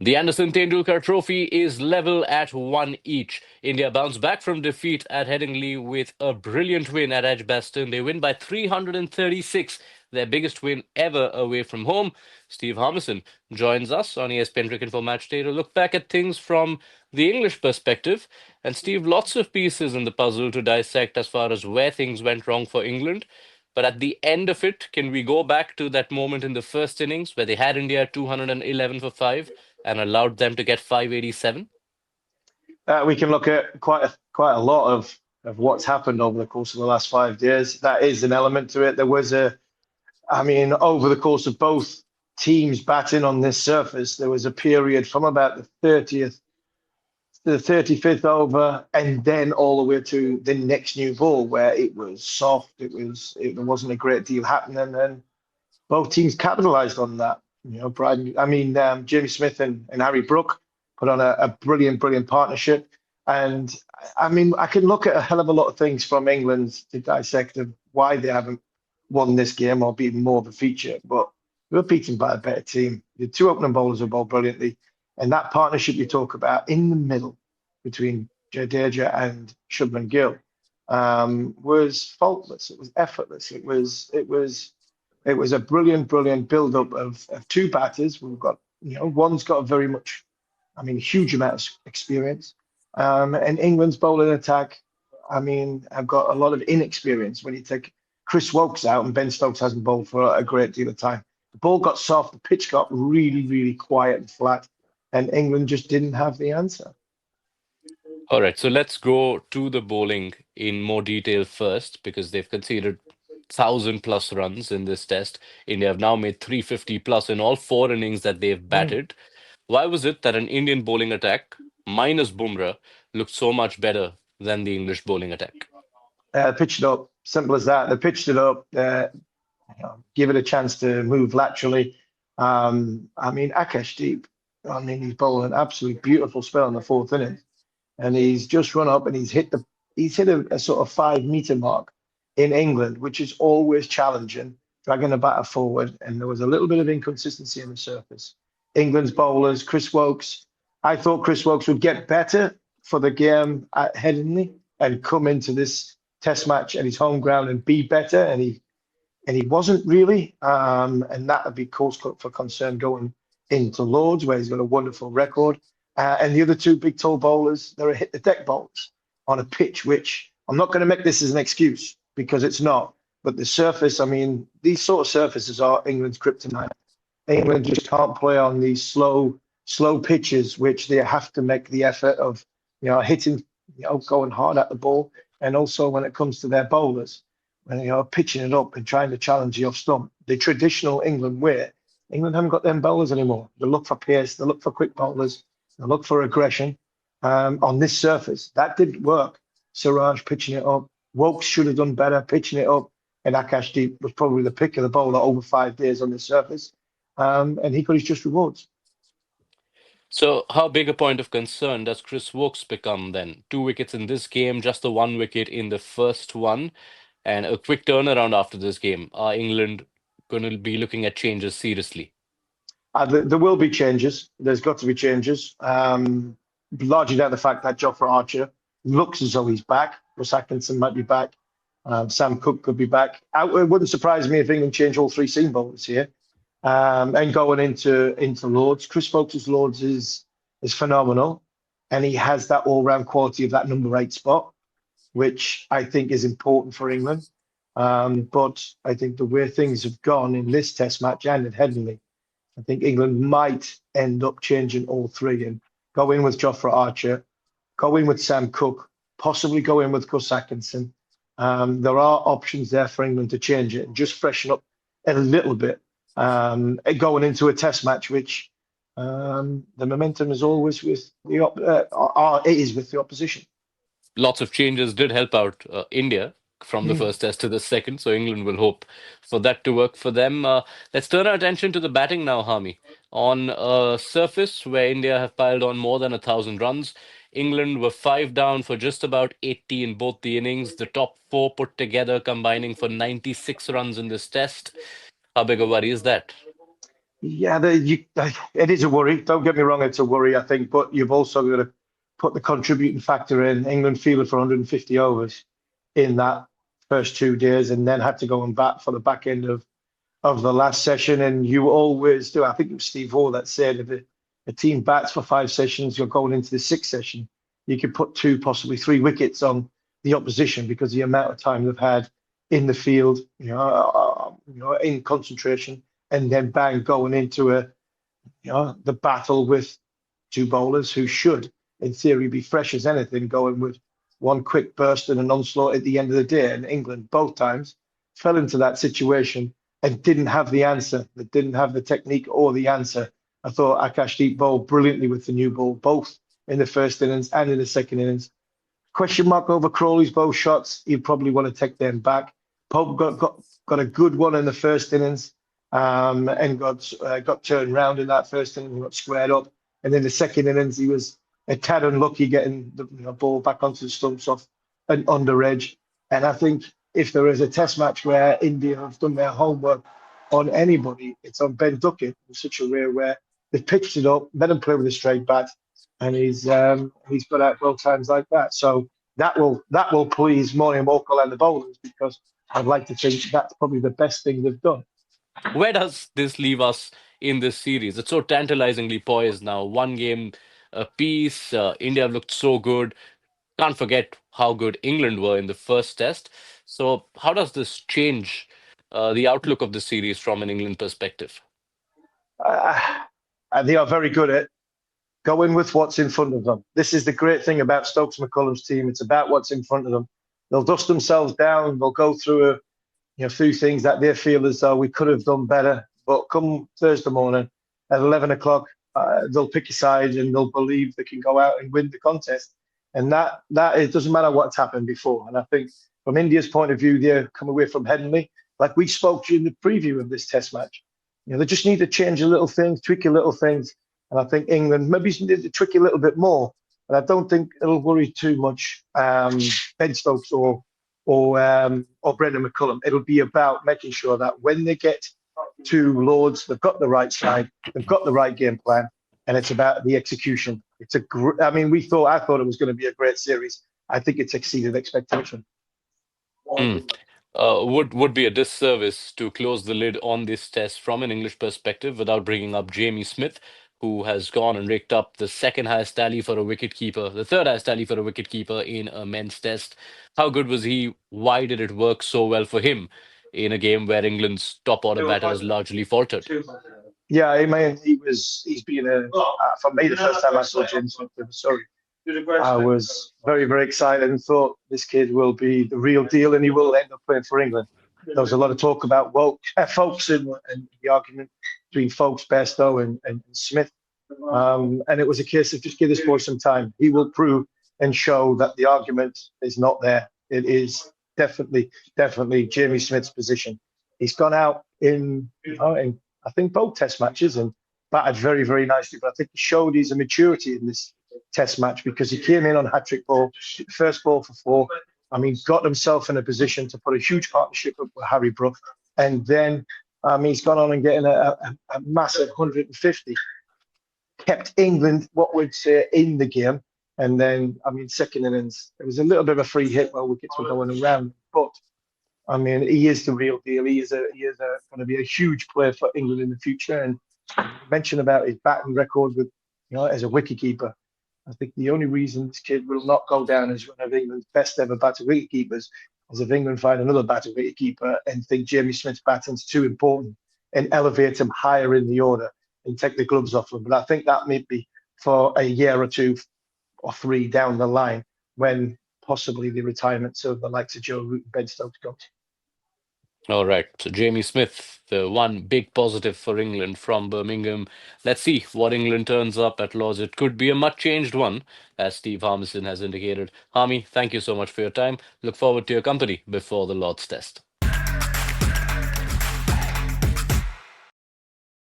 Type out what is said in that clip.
The Anderson Tendulkar Trophy is level at one each. India bounced back from defeat at Headingley with a brilliant win at Edgbaston. They win by 336, their biggest win ever away from home. Steve Harmison joins us on ESPN Cricinfo Match Day to look back at things from the English perspective. And Steve, lots of pieces in the puzzle to dissect as far as where things went wrong for England. But at the end of it, can we go back to that moment in the first innings where they had India 211 for 5 and allowed them to get 587? We can look at quite a lot of what's happened over the course of the last 5 years. That is an element to it. There was I mean, over the course of both teams batting on this surface, there was a period from about the 30th to the 35th over, and then all the way to the next new ball where it was soft. There wasn't a great deal happening, and both teams capitalised on that. Jamie Smith and Harry Brook put on a brilliant partnership. And I mean, I can look at a hell of a lot of things from England to dissect of why they haven't won this game or been more of a feature. But we were beaten by a better team. The two opening bowlers were bowled brilliantly. And that partnership you talk about in the middle between Jadeja and Shubman Gill was faultless. It was effortless. It was a brilliant build-up of two batters. We've got, one's got a huge amount of experience. And England's bowling attack, I mean, have got a lot of inexperience when you take Chris Woakes out and Ben Stokes hasn't bowled for a great deal of time. The ball got soft, the pitch got really quiet and flat, and England just didn't have the answer. All right, so let's go to the bowling in more detail first because they've conceded 1,000 plus runs in this test. India have now made 350 plus in all four innings that they've Mm. batted. Why was it that an Indian bowling attack, minus Bumrah, looked so much better than the English bowling attack? Pitched it up, simple as that. They pitched it up, give it a chance to move laterally. Akash Deep, he's bowling an absolutely beautiful spell in the fourth innings, and he's just run up and he's hit a sort of 5 meter mark in England, which is always challenging, dragging the batter forward. And there was a little bit of inconsistency in the surface. England's bowlers, Chris Woakes, I thought Chris Woakes would get better for the game at Headingley and come into this test match at his home ground and be better. And he wasn't really. And that would be cause for concern going into Lords, where he's got a wonderful record. And the other two big tall bowlers, they're hit the deck bowlers on a pitch, which I'm not going to make this as an excuse because it's not. But the surface, I mean, these sort of surfaces are England's kryptonite. England just can't play on these slow pitches, which they have to make the effort of, hitting, going hard at the ball. And also when it comes to their bowlers, when, pitching it up and trying to challenge the off stump, the traditional England way, England haven't got them bowlers anymore. They look for pace, they look for quick bowlers, they look for aggression on this surface. That didn't work. Siraj pitching it up. Woakes should have done better pitching it up. And Akash Deep was probably the pick of the bowler over 5 days on this surface. And he got his just rewards. So, how big a point of concern does Chris Woakes become then? 2 wickets in this game, just the 1 wicket in the first one, and a quick turnaround after this game. Are England going to be looking at changes seriously? There will be changes. There's got to be changes. Largely down to the fact that Jofra Archer looks as though he's back. Russ Atkinson might be back. Sam Cook could be back. It wouldn't surprise me if England change all three seam bowlers here. And going into Lords, Chris Folkes' Lords is phenomenal, and he has that all-round quality of that number 8 spot, which I think is important for England. But I think the way things have gone in this Test match and at Headingley, I think England might end up changing all three and go in with Jofra Archer, go in with Sam Cook, possibly go in with Russ Atkinson. There are options there for England to change it and just freshen up a little bit. Going into a test match, which the momentum is always with it is with the opposition. Lots of changes did help out India from the first test to the second, so England will hope for that to work for them. Let's turn our attention to the batting now, Harmy. On a surface where India have piled on more than 1,000 runs, England were 5 down for just about 80 in both the innings. The top four put together combining for 96 runs in this test. How big a worry is that? Yeah, it is a worry. Don't get me wrong, it's a worry, I think, but you've also got to put the contributing factor in. England fielded for 150 overs in that first 2 days and then had to go and bat for the back end of the last session. And you always do. I think it was Steve Hall that said if a team bats for 5 sessions, you're going into the sixth session. You could put two, possibly three wickets on the opposition because the amount of time they've had in the field, in concentration, and then bang, going into the battle with two bowlers who should, in theory, be fresh as anything, going with one quick burst and an onslaught at the end of the day. And England, both times, fell into that situation and didn't have the answer. They didn't have the technique or the answer. I thought Akashdeep bowled brilliantly with the new ball, both in the first innings and in the second innings. Question mark over Crawley's both shots. He'd probably want to take them back. Pope got a good one in the first innings, and got turned round in that first inning and got squared up. And then the second innings, he was a tad unlucky getting the ball back onto the stumps off an under edge. And I think if there is a test match where India have done their homework on anybody, it's on Ben Duckett. It's such a rare where they've pitched it up, let him play with a straight bat, and he's got out well times like that. So that will please Moriam Okal and the bowlers because I'd like to think that's probably the best thing they've done. Where does this leave us in this series? It's so tantalizingly poised now. One game apiece. India have looked so good. Can't forget how good England were in the first test. So, how does this change the outlook of the series from an England perspective? Uh, and they are very good at going with what's in front of them. This is the great thing about Stokes McCullum's team. It's about what's in front of them. They'll dust themselves down. They'll go through through things that they feel as though we could have done better. But come Thursday morning at 11 o'clock, they'll pick a side and they'll believe they can go out and win the contest. And that it doesn't matter what's happened before. And I think from India's point of view, they come away from Headingley, like we spoke during the preview of this test match. They just need to change a little things, tweak a little things. And I think England maybe need to tweak a little bit more. And I don't think it'll worry too much Ben Stokes or Brendan McCullum. It'll be about making sure that when they get to Lords, they've got the right side, they've got the right game plan, and it's about the execution. I mean, I thought it was going to be a great series. I think it's exceeded expectation. Hmm. Would be a disservice to close the lid on this test from an English perspective without bringing up Jamie Smith, who has gone and raked up the second highest tally for a wicketkeeper, the third highest tally for a wicketkeeper in a men's test. How good was he? Why did it work so well for him in a game where England's top order batters largely faltered? Yeah, I mean, he's been for me the first time I saw James Smith in Surrey. I was very, very excited and thought this kid will be the real deal and he will end up playing for England. There was a lot of talk about Folks and the argument between Folks, Bairstow, and Smith. And it was a case of just give this boy some time. He will prove and show that the argument is not there. It is definitely Jamie Smith's position. He's gone out in I think both test matches and batted very, very nicely. But I think he showed his maturity in this test match because he came in on hat-trick ball, first ball for four. I mean, got himself in a position to put a huge partnership up with Harry Brook. And then he's gone on and getting a massive 150. Kept England, what we'd say, in the game. And then, I mean, second innings, it was a little bit of a free hit while wickets were going around. But, I mean, he is the real deal. He is going to be a huge player for England in the future. And you mentioned about his batting record with, as a wicketkeeper. I think the only reason this kid will not go down as one of England's best ever batter wicketkeepers is if England find another batter wicketkeeper and think Jamie Smith's batting's too important and elevate him higher in the order and take the gloves off him. But I think that may be for a year or two or three down the line when possibly the retirements of the likes of Joe Root and Ben Stokes comes. All right. So Jamie Smith, the one big positive for England from Birmingham. Let's see what England turns up at Lord's. It could be a much changed one, as Steve Harmison has indicated. Harmy, thank you so much for your time. Look forward to your company before the Lord's Test.